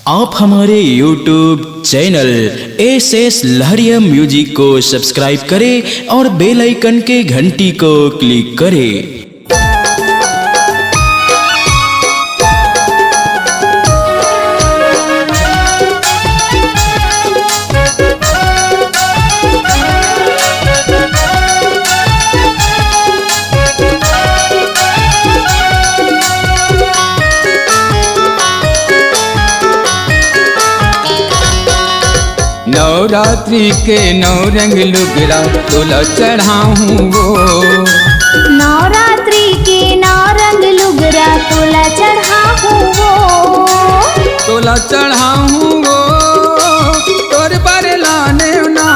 आप हमारे YouTube channel S लहरिया म्यूजिक को सब्सक्राइब करें और बेल आइकन के घंटी को क्लिक करें। नवरात्रि के नौ रंग लुगरा तोला चढ़ाऊँ वो। नवरात्रि के नौ रंग लुगरा तोला चढ़ाऊँ वो। तोला चढ़ाऊँ वो तोर पर लाने ना।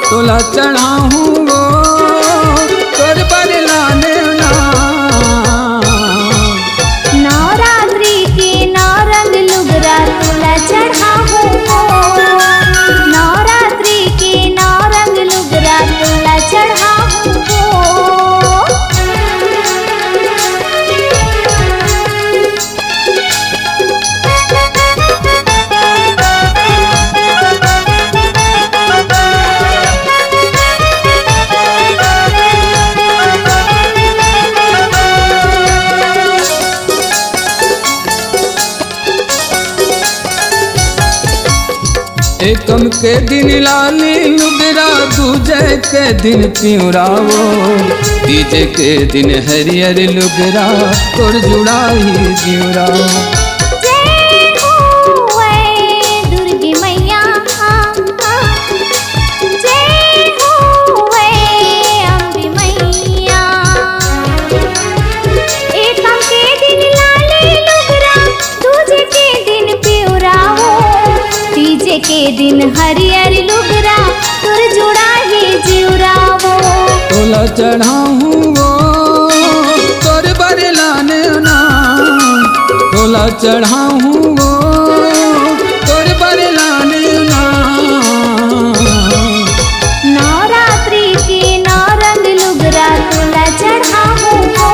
तोला चढ़ाऊँ वो तोर पर लाने ना। नवरात्रि के नौ रंग लुगरा तोला चढ़ाऊँ वो। नवरात्रि के नौ रंग लुगरा तोला चढ़ाऊँ वो। एकम के दिन लाली लुगरा दूजे के दिन पिउरावो। तीजे के दिन हरियर लुगरा तोर जुड़ा ही जिउरावो। जय हो ऐ दुर्गे मैया, जय हो ऐ अम्बे मैया। एकम के दिन लाली लुगरा दूजे के दिन पिउरावो। तीजे के दिन हरियर लुगरा तोर जुड़ा ही जिउरावो। तोला चढ़ाऊँ वो तोर बर लाने ना। तोला चढ़ाऊँ वो तोर बर लाने ना। नवरात्रि के नौ रंग लुगरा तोला चढ़ाऊँ वो।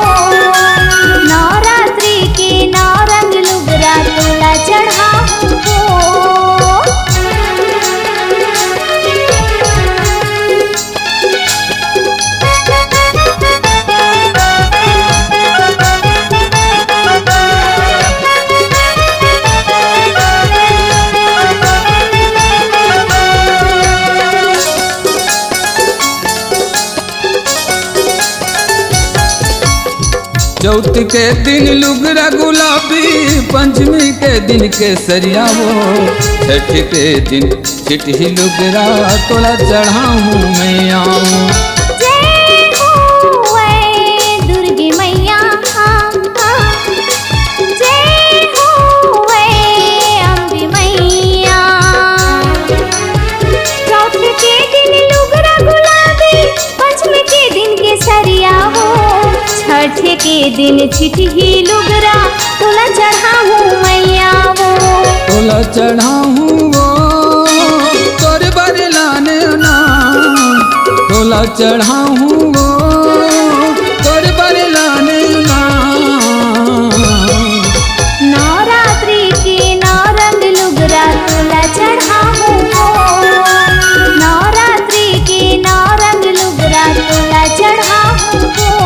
नवरात्रि के नौ रंग लुगरा तोला चढ़ाऊँ वो। चौथ के दिन लुगरा गुलाबी, पंचमी के दिन केसरिया वो। छठ के दिन चिट्ठी लुगरा तोला चढ़ाऊँ मैं आऊँ। जय हो ऐ दुर्गे मैया, जय हो ऐ अम्बे मैया। चौथ के दिन लुगरा गुलाबी, पंचमी के दिन केसरिया वो। छठ के दिन चिट्ठी लुगरा तोला चढ़ाऊँ मैया वो। तोला चढ़ाऊँ वो तोर बर लाने ना। तोला चढ़ाऊँ वो तोर बर लाने ना। नवरात्रि के नौ रंग लुगरा तोला चढ़ाऊँ वो। नवरात्रि के नौ रंग लुगरा तोला चढ़ाऊँ वो।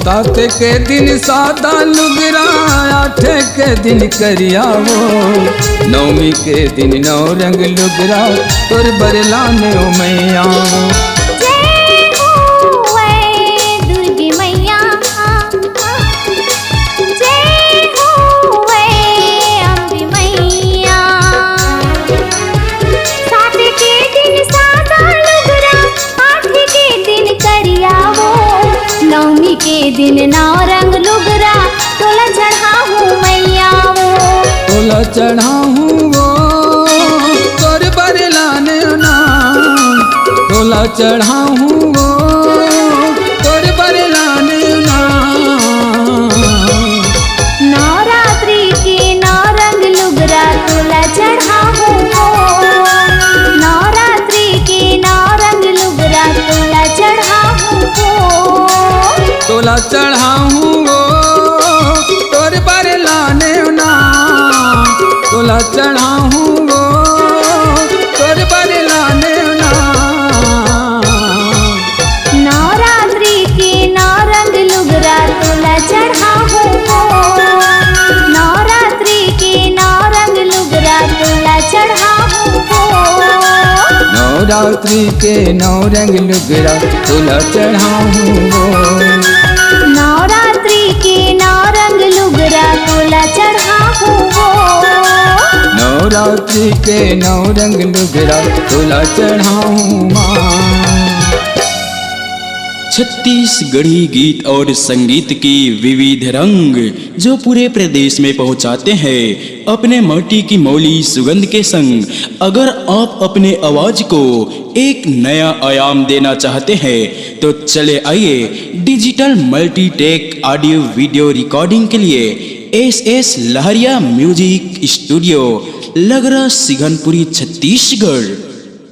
सात के दिन सादा लुगरा, आठ के दिन करिया वो। नौमी के दिन नौ रंग लुगरा तोर बर लाने ओ मैं आऊँ। जय हो ऐ दुर्गे मैया, जय हो ऐ अम्बे मैया। सात के दिन सादा लुगरा, आठ के दिन करिया वो। नौमी के दिन नौ रंग लुगरा तोला चढ़ाऊँ मैया वो। तोला चढ़ाऊँ वो तोर बर लाने ना। तोला चढ़ाऊँ वो तोर बरलाने ना। नवरात्रि के नौ रंग लुगरा तोला चढ़ाऊँ वो। नवरात्रि के नौ रंग लुगरा तोला चढ़ाऊँ वो। तोला चढ़ाऊँ वो तोर बरलाने ना। तोला चढ़ाऊँ वो तोर बरलाने ना। नवरात्रि के नौ रंग लुगरा तोला चढ़ाऊँ वो। नवरात्रि के नौ रंग लुगरा तोला चढ़ाऊँ वो। नवरात्रि के नौ रंग लुगरा तोला चढ़ाऊँ वो। नवरात्रि के नौ रंग लुगरा तोला चढ़ाऊँ वो। नवरात्रि के नौ रंग लुगरा तोला चढ़ाऊँ माँ। छत्तीसगढ़ी गीत और संगीत की विविध रंग जो पूरे प्रदेश में पहुंचाते हैं अपने माटी की मौली सुगंध के संग। अगर आप अपने आवाज को एक नया आयाम देना चाहते हैं तो चले आइए digital Multitech audio video recording के लिए एस लहरिया म्यूजिक स्टूडियो लगरा सिघनपुरी छत्तीसगढ़।